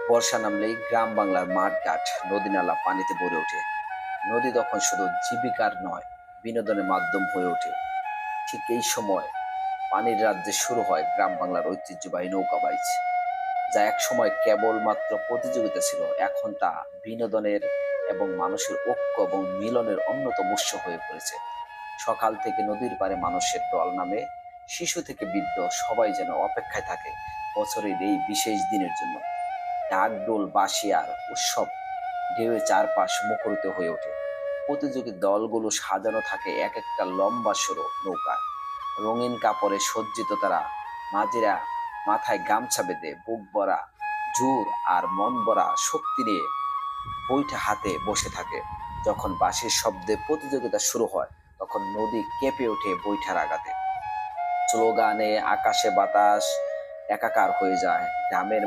বর্ষা নামলেই গ্রাম বাংলার মাঠঘাট নদী নালা পানিতে ভরে ওঠে। নদী তখন শুধু জীবিকার নয়, বিনোদনের মাধ্যম হয়ে ওঠে। ঠিক এই সময় পানির রাজ্যে শুরু হয় গ্রাম বাংলার ঐতিহ্যবাহী নৌকা বাইচ, যা এক সময় কেবলমাত্র প্রতিযোগিতা ছিল, এখন তা বিনোদনের এবং মানুষের ঐক্য এবং মিলনের অন্যতম উৎস হয়ে পড়েছে। সকাল থেকে নদীর পাড়ে মানুষের দল নামে, শিশু থেকে বৃদ্ধ সবাই যেন অপেক্ষায় থাকে বছরের এই বিশেষ দিনের জন্য। ঢাকঢোল বাঁশি আর উৎসব ঢেউয়ে চারপাশ মুখরিত হয়ে ওঠে। প্রতিযোগী দলগুলো সাজানো থাকে এক একটা লম্বা সরো নৌকায়, রঙিন কাপড়ে সজ্জিত তারা। মাঝিরা মাথায় গামছা বেঁধে বুক ভরা জোর আর মন ভরা শক্তি নিয়ে বৈঠা হাতে বসে থাকে। যখন বাঁশির শব্দে প্রতিযোগিতা শুরু হয়, তখন নদী কেঁপে ওঠে বৈঠার আঘাতে। স্লোগানে আকাশে বাতাস একাকার হয়ে যায়। গ্রামের